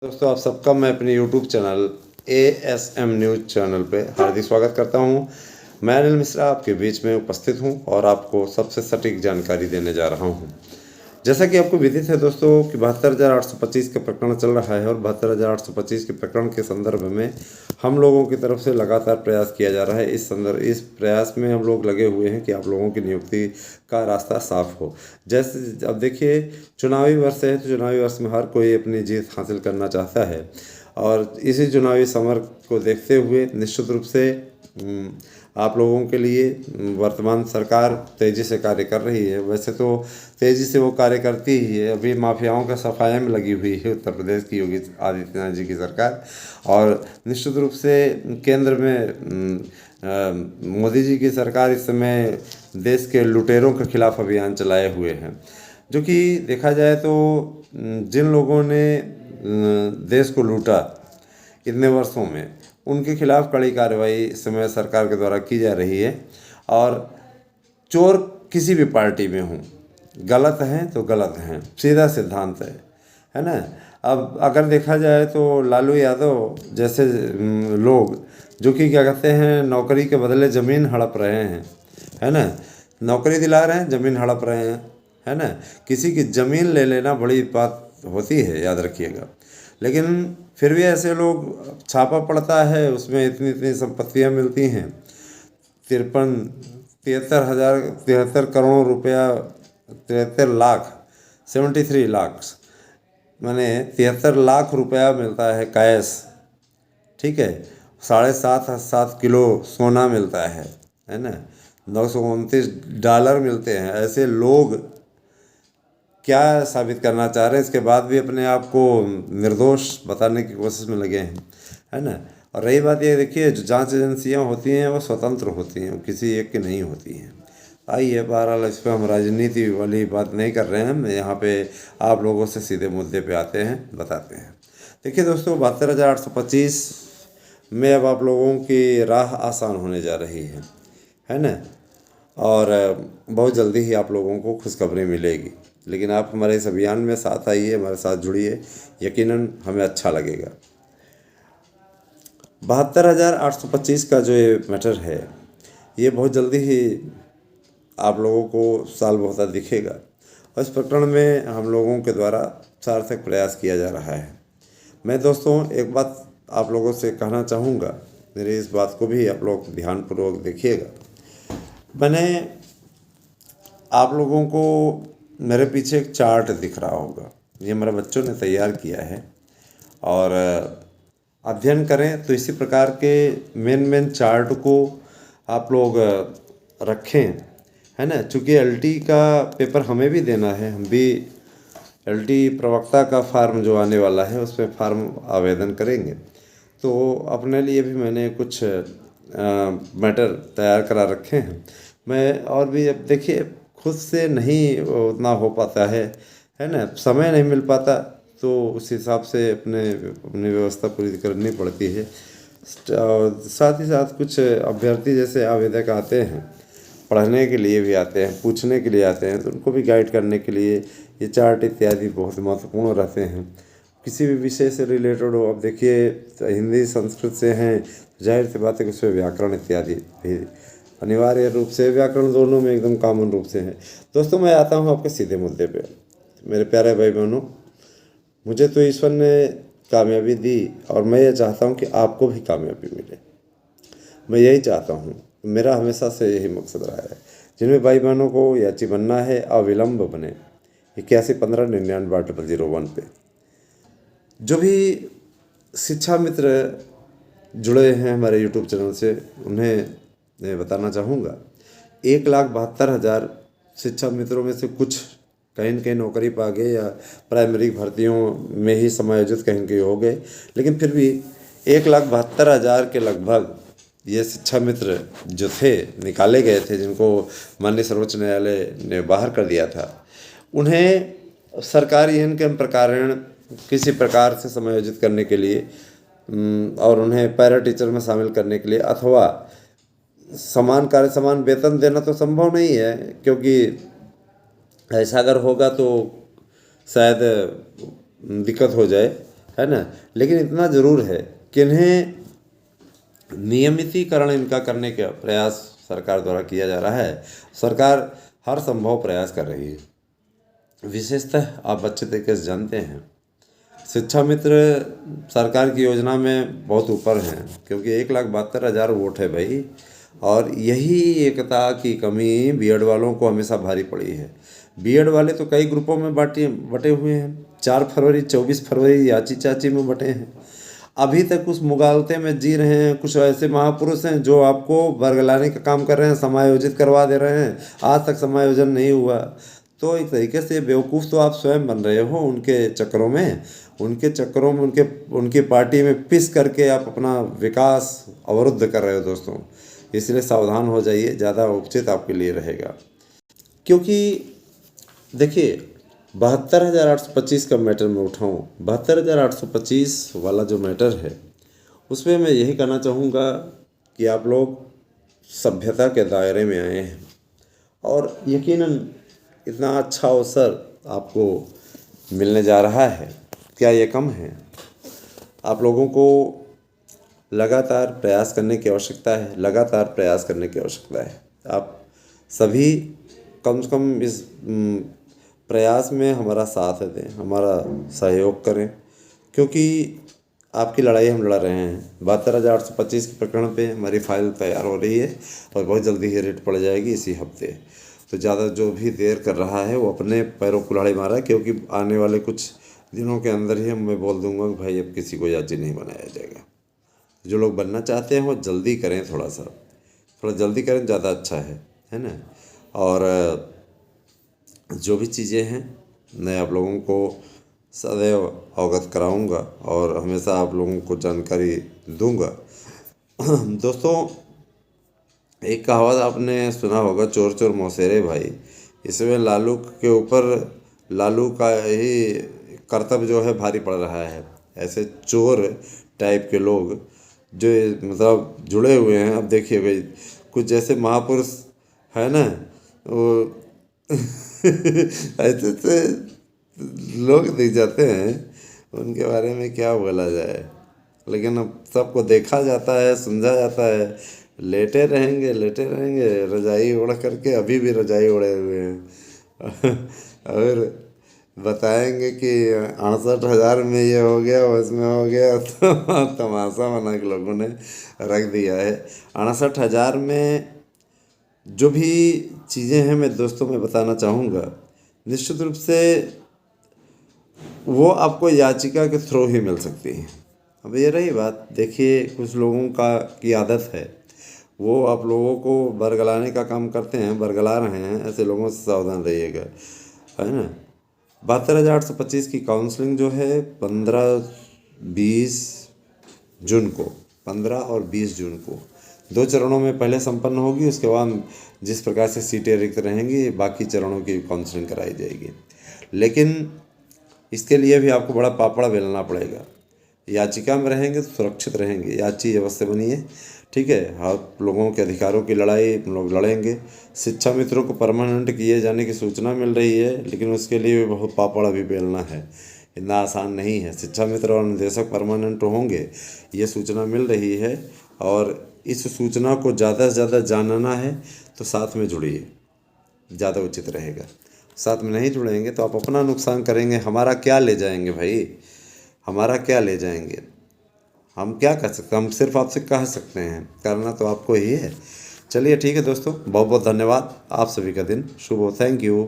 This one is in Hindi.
दोस्तों, आप सबका मैं अपने YouTube channel ASM news channel पे हार्दिक स्वागत करता हूँ। मैं अनिल मिश्रा आपके बीच में उपस्थित हूँ और आपको सबसे सटीक जानकारी देने जा रहा हूँ। जैसा कि आपको विदित है दोस्तों कि 72,825 का प्रकरण चल रहा है और 72,825 के प्रकरण के संदर्भ में हम लोगों की तरफ से लगातार प्रयास किया जा रहा है। इस प्रयास में हम लोग लगे हुए हैं कि आप लोगों की नियुक्ति का रास्ता साफ हो। जैसे अब देखिए, चुनावी वर्ष है तो चुनावी वर्ष में हर कोई अपनी जीत हासिल करना चाहता है और इसी चुनावी समर को देखते हुए निश्चित रूप से आप लोगों के लिए वर्तमान सरकार तेज़ी से कार्य कर रही है। वैसे तो तेज़ी से वो कार्य करती ही है। अभी माफियाओं का सफाया में लगी हुई है उत्तर प्रदेश की योगी आदित्यनाथ जी की सरकार, और निश्चित रूप से केंद्र में मोदी जी की सरकार इस समय देश के लुटेरों के खिलाफ अभियान चलाए हुए हैं। जो कि देखा जाए तो जिन लोगों ने देश को लूटा इतने वर्षों में, उनके खिलाफ कड़ी कार्रवाई इस समय सरकार के द्वारा की जा रही है। और चोर किसी भी पार्टी में हों, गलत हैं तो गलत हैं, सीधा सिद्धांत है ना। अब अगर देखा जाए तो लालू यादव जैसे लोग जो कि क्या कहते हैं, नौकरी के बदले ज़मीन हड़प रहे हैं, है ना, नौकरी दिला रहे हैं, ज़मीन हड़प रहे हैं, है ना। किसी की ज़मीन ले लेना बड़ी बात होती है, याद रखिएगा। लेकिन फिर भी ऐसे लोग, छापा पड़ता है, उसमें इतनी इतनी संपत्तियां मिलती हैं, 73 करोड़ रुपया, 73 लाख, 73 लाख, माने 73 लाख रुपया मिलता है कैश, ठीक है। 7.5 किलो सोना मिलता है ना, $929 मिलते हैं। ऐसे लोग क्या साबित करना चाह रहे हैं, इसके बाद भी अपने आप को निर्दोष बताने की कोशिश में लगे हैं, है ना। और रही बात ये, देखिए, जो जांच एजेंसियां होती हैं वो स्वतंत्र होती हैं, वो किसी एक की नहीं होती हैं। आइए, बहरहाल इस पर हम राजनीति वाली बात नहीं कर रहे हैं, हम यहाँ पे आप लोगों से सीधे मुद्दे पे आते हैं, बताते हैं। देखिए दोस्तों, 72,825 में अब आप लोगों की राह आसान होने जा रही है ना। और बहुत जल्दी ही आप लोगों को खुशखबरी मिलेगी। लेकिन आप हमारे इस अभियान में साथ आइए, हमारे साथ जुड़िए, यकीनन हमें अच्छा लगेगा। 72,825 का जो ये मैटर है, ये बहुत जल्दी ही आप लोगों को साल होता दिखेगा और इस प्रकरण में हम लोगों के द्वारा सार्थक प्रयास किया जा रहा है। मैं दोस्तों एक बात आप लोगों से कहना चाहूँगा, मेरी इस बात को भी आप लोग ध्यानपूर्वक देखिएगा। मैंने आप लोगों को, मेरे पीछे एक चार्ट दिख रहा होगा, ये मेरे बच्चों ने तैयार किया है, और अध्ययन करें तो इसी प्रकार के मेन चार्ट को आप लोग रखें, है ना। चूँकि LT का पेपर हमें भी देना है, हम भी LT प्रवक्ता का फार्म जो आने वाला है उस पर फार्म आवेदन करेंगे, तो अपने लिए भी मैंने कुछ मैटर तैयार करा रखे हैं। मैं और भी, अब देखिए, खुद से नहीं उतना हो पाता है ना, समय नहीं मिल पाता, तो उस हिसाब से अपनी व्यवस्था पूरी करनी पड़ती है। साथ ही साथ कुछ अभ्यर्थी जैसे आवेदक आते हैं, पढ़ने के लिए भी आते हैं, पूछने के लिए आते हैं, तो उनको भी गाइड करने के लिए ये चार्ट इत्यादि बहुत महत्वपूर्ण रहते हैं। किसी भी विषय से रिलेटेड हो, अब देखिए, हिंदी संस्कृत से हैं, जाहिर सी बात है कि उसमें व्याकरण इत्यादि भी अनिवार्य रूप से, व्याकरण दोनों में एकदम कॉमन रूप से हैं। दोस्तों, मैं आता हूँ आपके सीधे मुद्दे पे। मेरे प्यारे भाई बहनों, मुझे तो ईश्वर ने कामयाबी दी और मैं ये चाहता हूँ कि आपको भी कामयाबी मिले। मैं यही चाहता हूँ, मेरा हमेशा से यही मकसद रहा है। जिनमें भाई बहनों को याची बनना है, अविलंब बने। 8115998001 पे जो भी शिक्षा मित्र जुड़े हैं हमारे YouTube चैनल से, उन्हें मैं बताना चाहूँगा, 1,72,000 शिक्षा मित्रों में से कुछ कहीं न कहीं नौकरी पा गए या प्राइमरी भर्तियों में ही समायोजित कहीं कहीं हो गए, लेकिन फिर भी 1,72,000 के लगभग ये शिक्षा मित्र जो थे, निकाले गए थे, जिनको माननीय सर्वोच्च न्यायालय ने बाहर कर दिया था, उन्हें सरकारी इनकम प्रकारण किसी प्रकार से समायोजित करने के लिए और उन्हें पैरा टीचर में शामिल करने के लिए, अथवा समान कार्य समान वेतन देना तो संभव नहीं है, क्योंकि ऐसा अगर होगा तो शायद दिक्कत हो जाए, है ना। लेकिन इतना ज़रूर है कि इन्हें नियमितीकरण इनका करने का प्रयास सरकार द्वारा किया जा रहा है। सरकार हर संभव प्रयास कर रही है। विशेषतः आप अच्छे तरीके से जानते हैं, शिक्षा मित्र सरकार की योजना में बहुत ऊपर हैं, क्योंकि 1,72,000 वोट है भाई। और यही एकता की कमी बीएड वालों को हमेशा भारी पड़ी है। बीएड वाले तो कई ग्रुपों में बटे हुए हैं। 4 फरवरी 24 फरवरी याची चाची में बटे हैं। अभी तक उस मुगालते में जी रहे हैं। कुछ ऐसे महापुरुष हैं जो आपको बरगलाने का काम कर रहे हैं, समायोजित करवा दे रहे हैं। आज तक समायोजन नहीं हुआ। तो एक तरीके से बेवकूफ़ तो आप स्वयं बन रहे हो उनके चक्करों में, उनकी पार्टी में पिस करके आप अपना विकास अवरुद्ध कर रहे हो दोस्तों। इसलिए सावधान हो जाइए, ज़्यादा उचित आपके लिए रहेगा। क्योंकि देखिए 72,825 का मैटर मैं उठाऊँ, 72,825 वाला जो मैटर है उसमें मैं यही कहना चाहूँगा कि आप लोग सभ्यता के दायरे में आए हैं और यकीनन इतना अच्छा अवसर आपको मिलने जा रहा है। क्या ये कम है? आप लोगों को लगातार प्रयास करने की आवश्यकता है, लगातार प्रयास करने की आवश्यकता है। आप सभी कम से कम इस प्रयास में हमारा साथ दें, हमारा सहयोग करें, क्योंकि आपकी लड़ाई हम लड़ रहे हैं। 72,825 के प्रकरण पे हमारी फाइल तैयार हो रही है और बहुत जल्दी ही रेट पड़ जाएगी इसी हफ्ते। तो ज़्यादा जो भी देर कर रहा है वो अपने पैरों कुल्हाड़ी मारा है, क्योंकि आने वाले कुछ दिनों के अंदर ही मैं बोल दूंगा कि भाई अब किसी को याची नहीं बनाया जाएगा। जो लोग बनना चाहते हैं वो जल्दी करें, थोड़ा जल्दी करें, ज़्यादा अच्छा है ना। और जो भी चीज़ें हैं मैं आप लोगों को सदैव अवगत कराऊंगा और हमेशा आप लोगों को जानकारी दूंगा। दोस्तों, एक कहावत आपने सुना होगा, चोर चोर मौसेरे भाई। इसमें लालू के ऊपर लालू का ही कर्तव्य जो है भारी पड़ रहा है। ऐसे चोर टाइप के लोग जो मतलब जुड़े हुए हैं, अब देखिए भाई कुछ ऐसे महापुरुष है ना, वो ऐसे लोग दिख जाते हैं, उनके बारे में क्या बोला जाए। लेकिन अब सबको देखा जाता है, समझा जाता है। लेटे रहेंगे रजाई ओढ़ करके, अभी भी रजाई ओढ़े हुए हैं और बताएंगे कि 68,000 में ये हो गया, उसमें हो गया, तो तमाशा बना के लोगों ने रख दिया है। 68,000 में जो भी चीज़ें हैं मैं दोस्तों में बताना चाहूँगा, निश्चित रूप से वो आपको याचिका के थ्रू ही मिल सकती है। अब ये रही बात, देखिए कुछ लोगों की आदत है, वो आप लोगों को बरगलाने का काम करते हैं, बरगला रहे हैं। ऐसे लोगों से सावधान रहिएगा, है ना। 72,825 की काउंसलिंग जो है 15-20 जून को, 15 और 20 जून को 2 चरणों में पहले संपन्न होगी। उसके बाद जिस प्रकार से सीटें रिक्त रहेंगी, बाकी चरणों की काउंसलिंग कराई जाएगी। लेकिन इसके लिए भी आपको बड़ा पापड़ बेलना पड़ेगा। याचिका में रहेंगे तो सुरक्षित रहेंगे, याची अवश्य बनिए, ठीक है। आप लोगों के अधिकारों की लड़ाई हम लोग लड़ेंगे। शिक्षा मित्रों को परमानेंट किए जाने की सूचना मिल रही है, लेकिन उसके लिए भी बहुत पापड़ अभी बेलना है, इतना आसान नहीं है। शिक्षा मित्र और निदेशक परमानेंट होंगे, ये सूचना मिल रही है। और इस सूचना को ज़्यादा से ज़्यादा जानना है तो साथ में जुड़िए, ज़्यादा उचित रहेगा। साथ में नहीं जुड़ेंगे तो आप अपना नुकसान करेंगे। हमारा क्या ले जाएंगे भाई, हमारा क्या ले जाएंगे? हम क्या कर सकते हैं? हम सिर्फ आपसे कह सकते हैं, करना तो आपको ही है। चलिए ठीक है दोस्तों, बहुत बहुत धन्यवाद। आप सभी का दिन शुभ हो। Thank you.